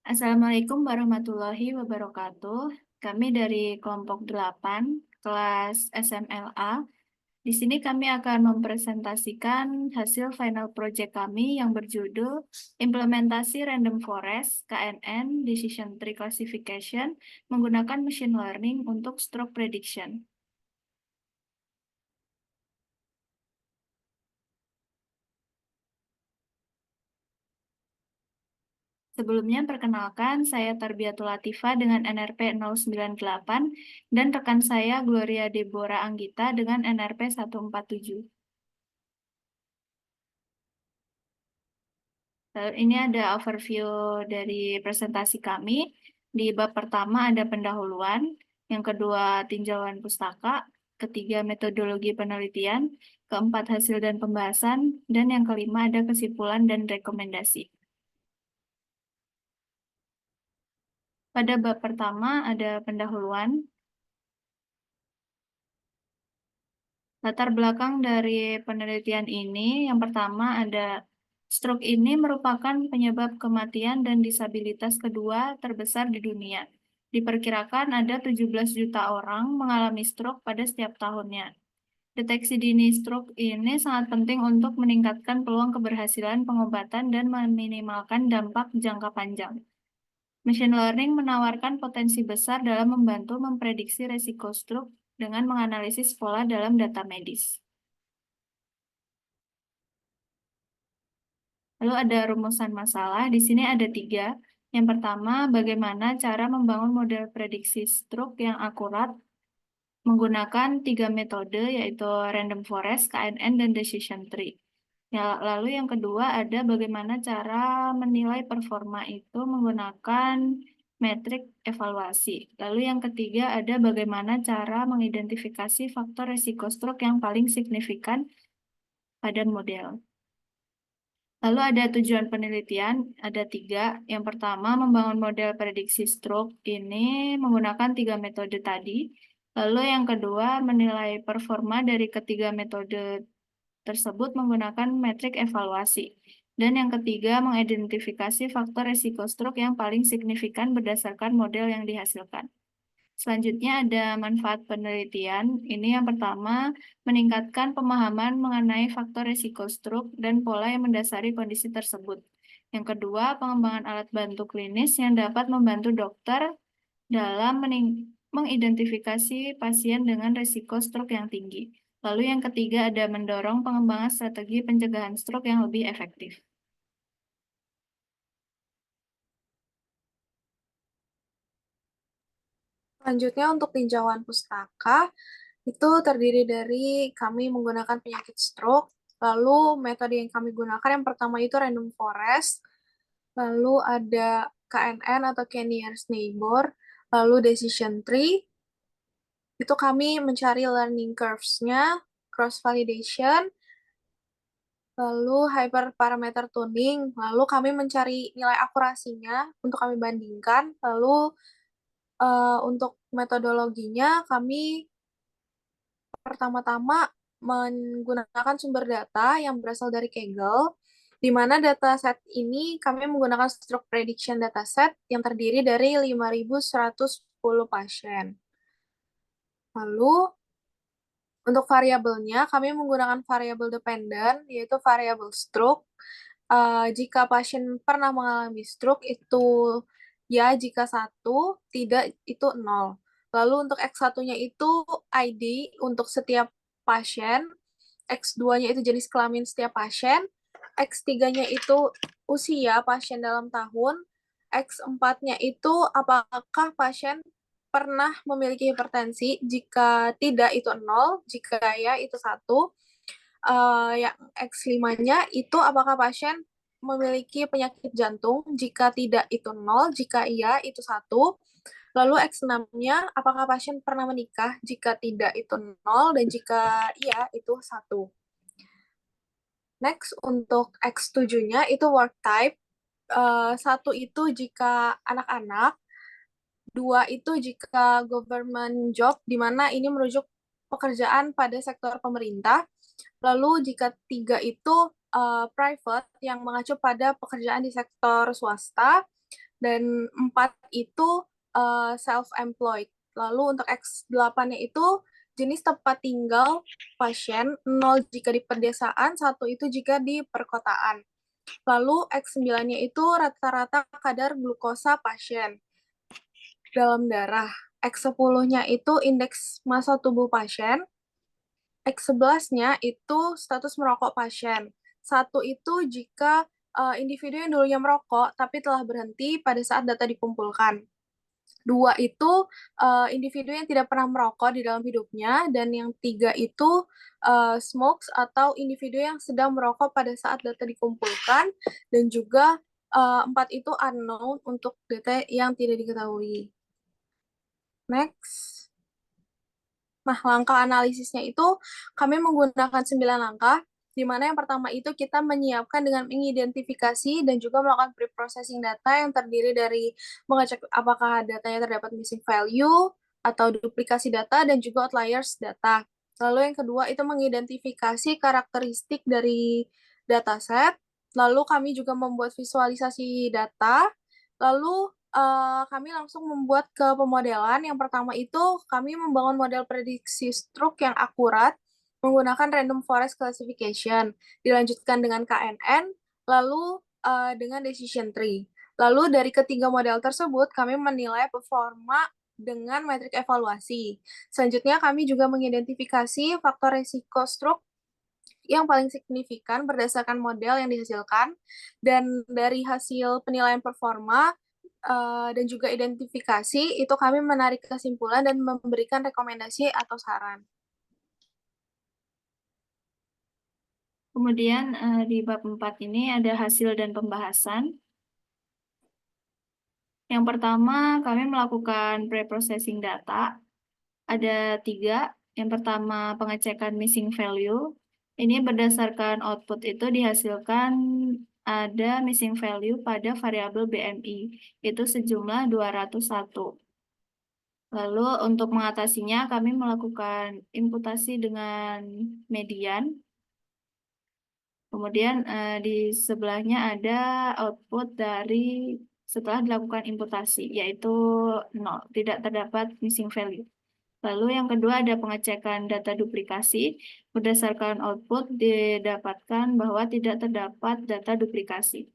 Assalamualaikum warahmatullahi wabarakatuh. Kami dari kelompok 8, kelas SMLA. Di sini kami akan mempresentasikan hasil final project kami yang berjudul Implementasi Random Forest KNN Decision Tree Classification menggunakan Machine Learning untuk Stroke Prediction. Sebelumnya, perkenalkan, saya Tarbiatul Latifah dengan NRP 098 dan rekan saya Gloria Deborah Anggita dengan NRP 147. Lalu ini ada overview dari presentasi kami. Di bab pertama ada pendahuluan, yang kedua tinjauan pustaka, ketiga metodologi penelitian, keempat hasil dan pembahasan, dan yang kelima ada kesimpulan dan rekomendasi. Pada bab pertama ada pendahuluan. Latar belakang dari penelitian ini, yang pertama ada stroke ini merupakan penyebab kematian dan disabilitas kedua terbesar di dunia. Diperkirakan ada 17 juta orang mengalami stroke pada setiap tahunnya. Deteksi dini stroke ini sangat penting untuk meningkatkan peluang keberhasilan pengobatan dan meminimalkan dampak jangka panjang. Machine learning menawarkan potensi besar dalam membantu memprediksi resiko stroke dengan menganalisis pola dalam data medis. Lalu ada rumusan masalah, di sini ada 3. Yang pertama, bagaimana cara membangun model prediksi stroke yang akurat menggunakan 3 metode, yaitu random forest, KNN, dan decision tree. Ya, lalu yang kedua ada bagaimana cara menilai performa itu menggunakan metrik evaluasi. Lalu yang ketiga ada bagaimana cara mengidentifikasi faktor resiko stroke yang paling signifikan pada model. Lalu ada tujuan penelitian, ada 3. Yang pertama, membangun model prediksi stroke ini menggunakan 3 metode tadi. Lalu yang kedua, menilai performa dari ketiga metode tersebut menggunakan metrik evaluasi. Dan yang ketiga, mengidentifikasi faktor risiko stroke yang paling signifikan berdasarkan model yang dihasilkan. Selanjutnya ada manfaat penelitian. Ini yang pertama, meningkatkan pemahaman mengenai faktor risiko stroke dan pola yang mendasari kondisi tersebut. Yang kedua, pengembangan alat bantu klinis yang dapat membantu dokter dalam mengidentifikasi pasien dengan risiko stroke yang tinggi. Lalu yang ketiga ada mendorong pengembangan strategi pencegahan stroke yang lebih efektif. Selanjutnya untuk tinjauan pustaka, itu terdiri dari kami menggunakan penyakit stroke, lalu metode yang kami gunakan yang pertama itu random forest, lalu ada KNN atau K-nearest neighbor, lalu decision tree, itu kami mencari learning curves-nya, cross validation, lalu hyperparameter tuning, lalu kami mencari nilai akurasinya untuk kami bandingkan, lalu untuk metodologinya kami pertama-tama menggunakan sumber data yang berasal dari Kaggle, di mana dataset ini kami menggunakan stroke prediction dataset yang terdiri dari 5.110 pasien. Lalu, untuk variabelnya, kami menggunakan variabel dependent, yaitu variabel stroke. Jika pasien pernah mengalami stroke, itu ya jika 1, tidak itu 0. Lalu untuk X1-nya itu ID untuk setiap pasien, X2-nya itu jenis kelamin setiap pasien, X3-nya itu usia pasien dalam tahun, X4-nya itu apakah pasien pernah memiliki hipertensi, jika tidak itu 0, jika ya itu 1. Yang X5-nya itu apakah pasien memiliki penyakit jantung, jika tidak itu 0, jika iya itu 1. Lalu X6-nya apakah pasien pernah menikah, jika tidak itu 0, dan jika iya itu 1. Next, untuk X7-nya itu work type. 1 itu jika anak-anak, 2 itu jika government job, di mana ini merujuk pekerjaan pada sektor pemerintah. Lalu jika 3 itu private, yang mengacu pada pekerjaan di sektor swasta. dan 4 itu self-employed. Lalu untuk X8-nya itu jenis tempat tinggal pasien, 0 jika di pedesaan, 1 itu jika di perkotaan. Lalu X9-nya itu rata-rata kadar glukosa pasien dalam darah. X10-nya itu indeks massa tubuh pasien. X11-nya itu status merokok pasien. 1 itu jika individu yang dulunya merokok tapi telah berhenti pada saat data dikumpulkan. 2 itu individu yang tidak pernah merokok di dalam hidupnya, dan yang 3 itu smokes atau individu yang sedang merokok pada saat data dikumpulkan, dan juga 4 itu unknown untuk data yang tidak diketahui. Next. Nah, langkah analisisnya itu kami menggunakan 9 langkah, di mana yang pertama itu kita menyiapkan dengan mengidentifikasi dan juga melakukan pre-processing data yang terdiri dari mengecek apakah datanya terdapat missing value atau duplikasi data dan juga outliers data. Lalu yang kedua itu mengidentifikasi karakteristik dari dataset. Lalu kami juga membuat visualisasi data. Lalu kami langsung membuat ke pemodelan. Yang pertama itu kami membangun model prediksi stroke yang akurat menggunakan random forest classification, dilanjutkan dengan KNN, lalu dengan decision tree. Lalu dari ketiga model tersebut kami menilai performa dengan metrik evaluasi. Selanjutnya kami juga mengidentifikasi faktor risiko stroke yang paling signifikan berdasarkan model yang dihasilkan, dan dari hasil penilaian performa dan juga identifikasi, itu kami menarik kesimpulan dan memberikan rekomendasi atau saran. Kemudian di bab 4 ini ada hasil dan pembahasan. Yang pertama, kami melakukan pre-processing data. Ada 3. Yang pertama, pengecekan missing value. Ini berdasarkan output itu dihasilkan ada missing value pada variabel BMI, itu sejumlah 201. Lalu untuk mengatasinya, kami melakukan imputasi dengan median. Kemudian di sebelahnya ada output dari setelah dilakukan imputasi, yaitu 0, tidak terdapat missing value. Lalu yang kedua ada pengecekan data duplikasi. Berdasarkan output didapatkan bahwa tidak terdapat data duplikasi.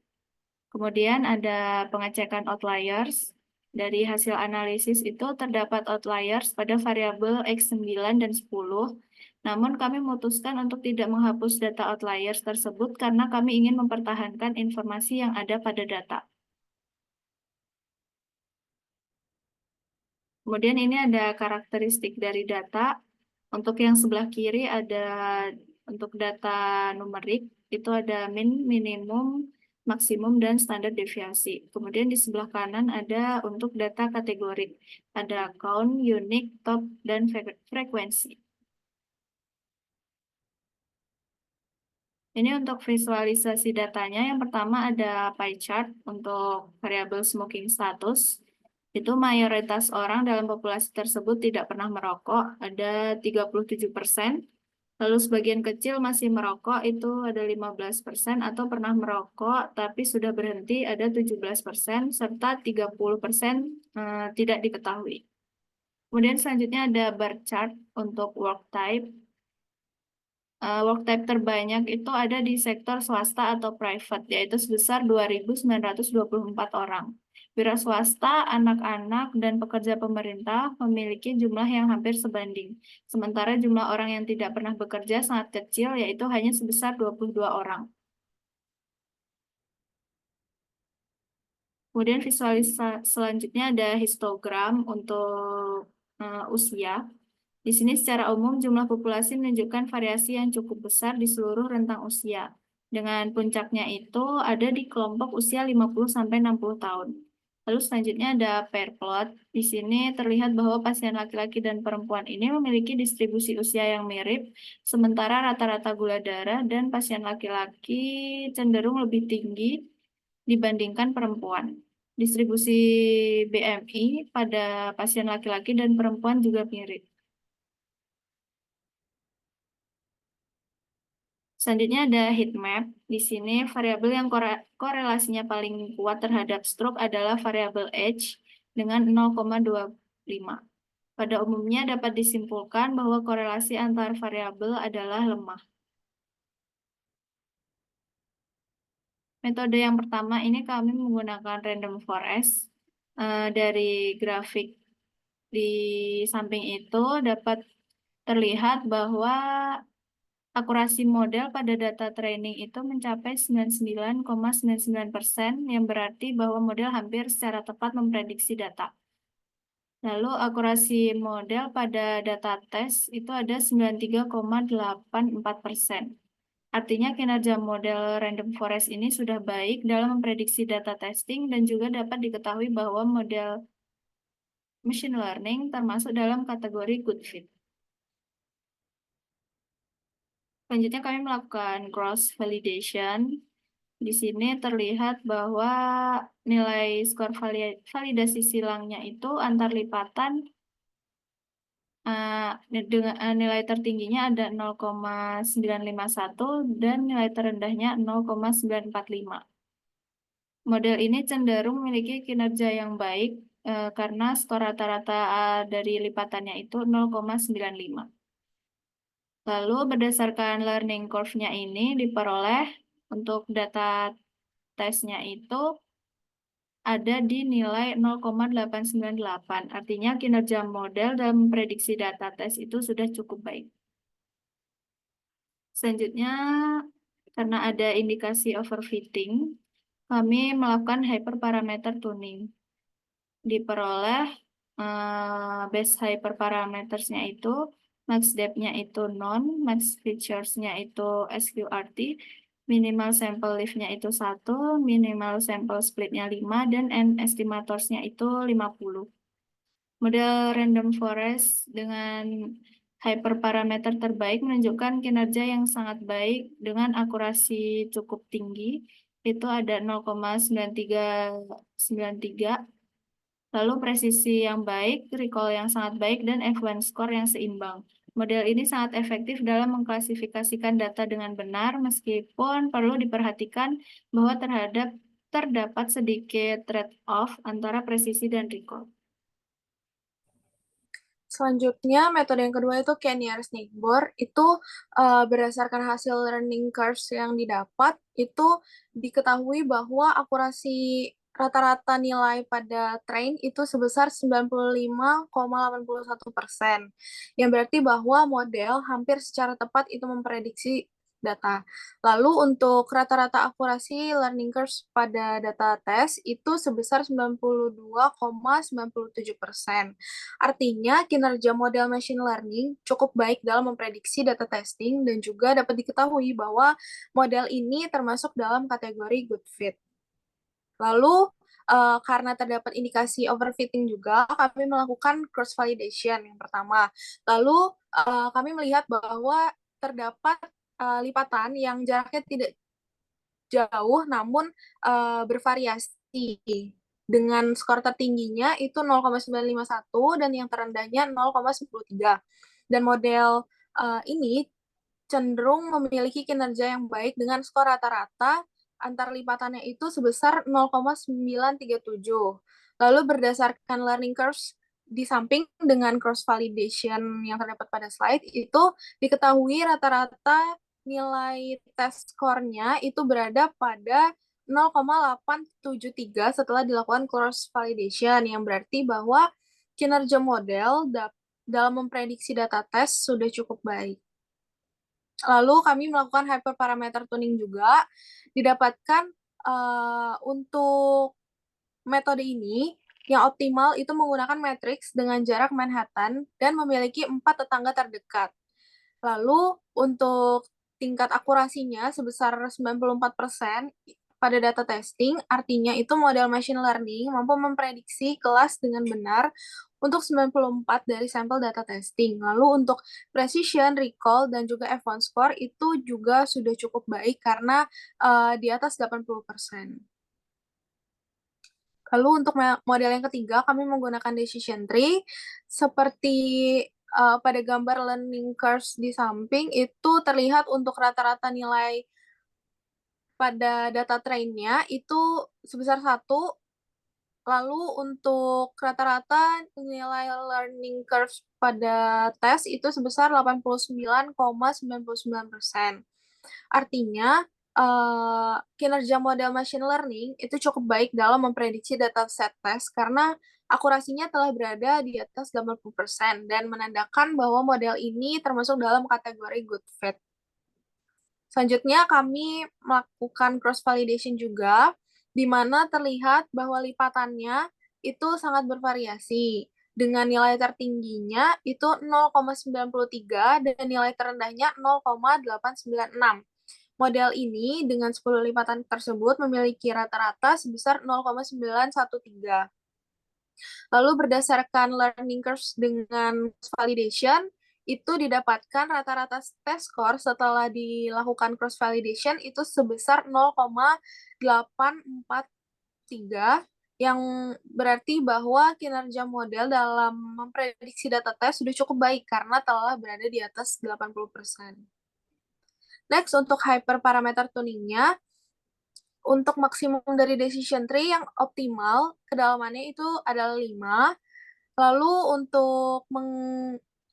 Kemudian ada pengecekan outliers. Dari hasil analisis itu terdapat outliers pada variabel X9 dan 10. Namun kami memutuskan untuk tidak menghapus data outliers tersebut karena kami ingin mempertahankan informasi yang ada pada data. Kemudian ini ada karakteristik dari data. Untuk yang sebelah kiri ada untuk data numerik, itu ada min, minimum, maksimum, dan standar deviasi. Kemudian di sebelah kanan ada untuk data kategorik. Ada count, unique, top, dan frekuensi. Ini untuk visualisasi datanya. Yang pertama ada pie chart untuk variabel smoking status. Itu mayoritas orang dalam populasi tersebut tidak pernah merokok, ada 37%. Lalu sebagian kecil masih merokok, itu ada 15%, atau pernah merokok tapi sudah berhenti, ada 17%, serta 30% tidak diketahui. Kemudian selanjutnya ada bar chart untuk work type. Work type terbanyak itu ada di sektor swasta atau private, yaitu sebesar 2.924 orang. Wira swasta, anak-anak, dan pekerja pemerintah memiliki jumlah yang hampir sebanding. Sementara jumlah orang yang tidak pernah bekerja sangat kecil, yaitu hanya sebesar 22 orang. Kemudian visualisasi selanjutnya ada histogram untuk usia. Di sini secara umum jumlah populasi menunjukkan variasi yang cukup besar di seluruh rentang usia. Dengan puncaknya itu ada di kelompok usia 50-60 tahun. Lalu selanjutnya ada pair plot. Di sini terlihat bahwa pasien laki-laki dan perempuan ini memiliki distribusi usia yang mirip, sementara rata-rata gula darah dan pasien laki-laki cenderung lebih tinggi dibandingkan perempuan. Distribusi BMI pada pasien laki-laki dan perempuan juga mirip. Selanjutnya ada heat map. Di sini variabel yang korelasinya paling kuat terhadap stroke adalah variabel age dengan 0,25. Pada umumnya dapat disimpulkan bahwa korelasi antar variabel adalah lemah. Metode yang pertama ini kami menggunakan random forest. Dari grafik di samping itu dapat terlihat bahwa akurasi model pada data training itu mencapai 99,99%, yang berarti bahwa model hampir secara tepat memprediksi data. Lalu akurasi model pada data tes itu ada 93,84%. Artinya kinerja model random forest ini sudah baik dalam memprediksi data testing dan juga dapat diketahui bahwa model machine learning termasuk dalam kategori good fit. Selanjutnya kami melakukan cross validation. Di sini terlihat bahwa nilai skor validasi silangnya itu antar lipatan dengan nilai tertingginya ada 0,951 dan nilai terendahnya 0,945. Model ini cenderung memiliki kinerja yang baik karena skor rata-rata dari lipatannya itu 0,95. Lalu berdasarkan learning curve-nya ini diperoleh untuk data tesnya itu ada di nilai 0,898. Artinya kinerja model dalam memprediksi data tes itu sudah cukup baik. Selanjutnya, karena ada indikasi overfitting, kami melakukan hyperparameter tuning. Diperoleh base hyperparametersnya itu max depth-nya itu non, max features-nya itu SQRT, minimal sample lift-nya itu 1, minimal sample split-nya 5, dan N estimators-nya itu 50. Model random forest dengan hyperparameter terbaik menunjukkan kinerja yang sangat baik dengan akurasi cukup tinggi, itu ada 0,9393. Lalu presisi yang baik, recall yang sangat baik, dan F1 score yang seimbang. Model ini sangat efektif dalam mengklasifikasikan data dengan benar, meskipun perlu diperhatikan bahwa terdapat sedikit trade-off antara presisi dan recall. Selanjutnya, metode yang kedua itu K-nearest neighbor. Itu berdasarkan hasil learning curves yang didapat, itu diketahui bahwa akurasi rata-rata nilai pada train itu sebesar 95,81%. Yang berarti bahwa model hampir secara tepat itu memprediksi data. Lalu untuk rata-rata akurasi learning curves pada data tes itu sebesar 92,97%. Artinya kinerja model machine learning cukup baik dalam memprediksi data testing dan juga dapat diketahui bahwa model ini termasuk dalam kategori good fit. Lalu karena terdapat indikasi overfitting juga, kami melakukan cross validation yang pertama. Lalu kami melihat bahwa terdapat lipatan yang jaraknya tidak jauh namun bervariasi. Dengan skor tertingginya itu 0,951 dan yang terendahnya 0,103. Dan model ini cenderung memiliki kinerja yang baik dengan skor rata-rata antar lipatannya itu sebesar 0,937. Lalu berdasarkan learning curves di samping dengan cross validation yang terdapat pada slide itu diketahui rata-rata nilai tes skornya itu berada pada 0,873 setelah dilakukan cross validation yang berarti bahwa kinerja model dalam memprediksi data tes sudah cukup baik. Lalu kami melakukan hyperparameter tuning juga. Didapatkan untuk metode ini yang optimal itu menggunakan matriks dengan jarak Manhattan dan memiliki 4 tetangga terdekat. Lalu untuk tingkat akurasinya sebesar 94% pada data testing, artinya itu model machine learning mampu memprediksi kelas dengan benar untuk 94 dari sampel data testing. Lalu untuk precision, recall, dan juga F1 score itu juga sudah cukup baik karena di atas 80%. Lalu untuk model yang ketiga, kami menggunakan decision tree. Seperti pada gambar learning curves di samping itu terlihat untuk rata-rata nilai pada data trainnya itu sebesar 1. Lalu untuk rata-rata nilai learning curves pada tes itu sebesar 89,99%. Artinya, kinerja model machine learning itu cukup baik dalam memprediksi dataset tes karena akurasinya telah berada di atas 80% dan menandakan bahwa model ini termasuk dalam kategori good fit. Selanjutnya, kami melakukan cross-validation juga, di mana terlihat bahwa lipatannya itu sangat bervariasi. Dengan nilai tertingginya itu 0,93 dan nilai terendahnya 0,896. Model ini dengan 10 lipatan tersebut memiliki rata-rata sebesar 0,913. Lalu berdasarkan learning curves dengan validation, itu didapatkan rata-rata test score setelah dilakukan cross validation itu sebesar 0,843 yang berarti bahwa kinerja model dalam memprediksi data tes sudah cukup baik karena telah berada di atas 80%. Next, untuk hyperparameter tuningnya, untuk maksimum dari decision tree yang optimal, kedalamannya itu adalah 5. Lalu untuk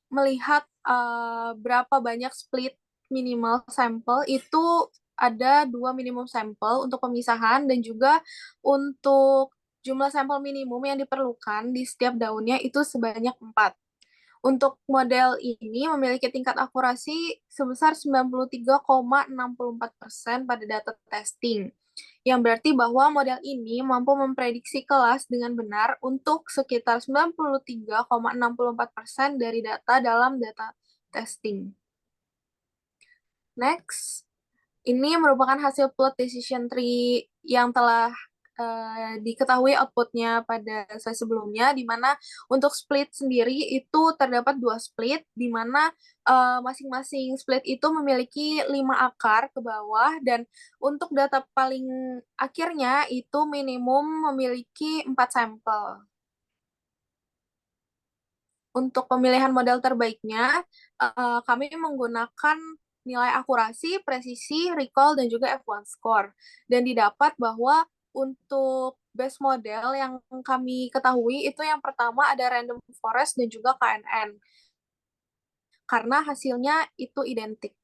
melihat berapa banyak split minimal sampel itu ada 2 minimum sampel untuk pemisahan dan juga untuk jumlah sampel minimum yang diperlukan di setiap daunnya itu sebanyak 4. Untuk model ini memiliki tingkat akurasi sebesar 93,64% pada data testing, yang berarti bahwa model ini mampu memprediksi kelas dengan benar untuk sekitar 93,64% dari data dalam data testing. Next, ini merupakan hasil plot decision tree yang telah diketahui outputnya pada slide sebelumnya, di mana untuk split sendiri itu terdapat 2 split, di mana masing-masing split itu memiliki 5 akar ke bawah, dan untuk data paling akhirnya itu minimum memiliki 4 sampel. Untuk pemilihan model terbaiknya, kami menggunakan nilai akurasi, presisi, recall, dan juga F1 score. Dan didapat bahwa untuk base model yang kami ketahui itu yang pertama ada random forest dan juga KNN. Karena hasilnya itu identik.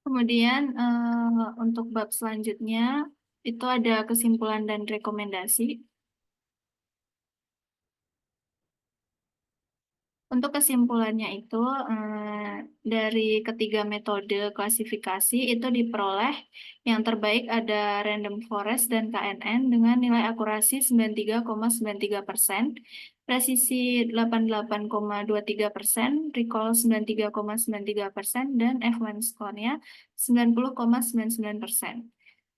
Kemudian untuk bab selanjutnya itu ada kesimpulan dan rekomendasi. Untuk kesimpulannya itu dari ketiga metode klasifikasi itu diperoleh yang terbaik ada random forest dan KNN dengan nilai akurasi 93,93%, presisi 88,23%, recall 93,93%, dan F1 score-nya 90,99%.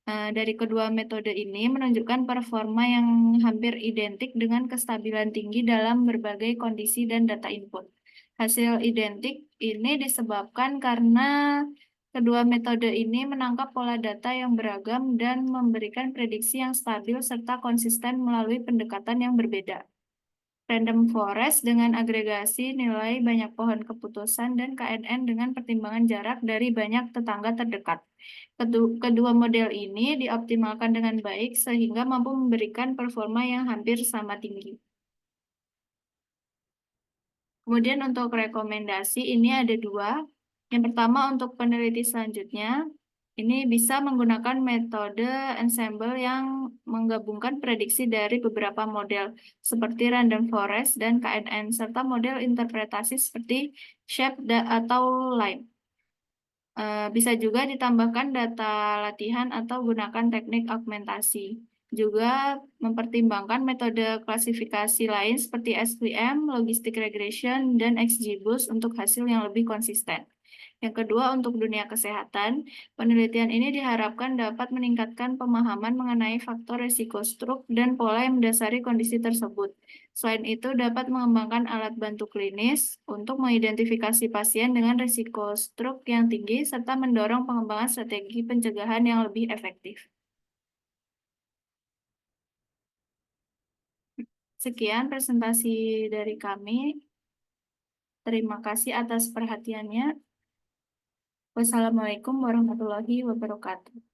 Dari kedua metode ini menunjukkan performa yang hampir identik dengan kestabilan tinggi dalam berbagai kondisi dan data input. Hasil identik ini disebabkan karena kedua metode ini menangkap pola data yang beragam dan memberikan prediksi yang stabil serta konsisten melalui pendekatan yang berbeda. Random forest dengan agregasi nilai banyak pohon keputusan dan KNN dengan pertimbangan jarak dari banyak tetangga terdekat. Kedua model ini dioptimalkan dengan baik sehingga mampu memberikan performa yang hampir sama tinggi. Kemudian untuk rekomendasi ini ada 2. Yang pertama untuk peneliti selanjutnya, ini bisa menggunakan metode ensemble yang menggabungkan prediksi dari beberapa model seperti random forest dan KNN serta model interpretasi seperti shape atau line. Bisa juga ditambahkan data latihan atau gunakan teknik augmentasi. Juga mempertimbangkan metode klasifikasi lain seperti SVM, logistic regression, dan XGBoost untuk hasil yang lebih konsisten. Yang kedua, untuk dunia kesehatan, penelitian ini diharapkan dapat meningkatkan pemahaman mengenai faktor risiko stroke dan pola yang mendasari kondisi tersebut. Selain itu, dapat mengembangkan alat bantu klinis untuk mengidentifikasi pasien dengan risiko stroke yang tinggi serta mendorong pengembangan strategi pencegahan yang lebih efektif. Sekian presentasi dari kami. Terima kasih atas perhatiannya. Wassalamualaikum warahmatullahi wabarakatuh.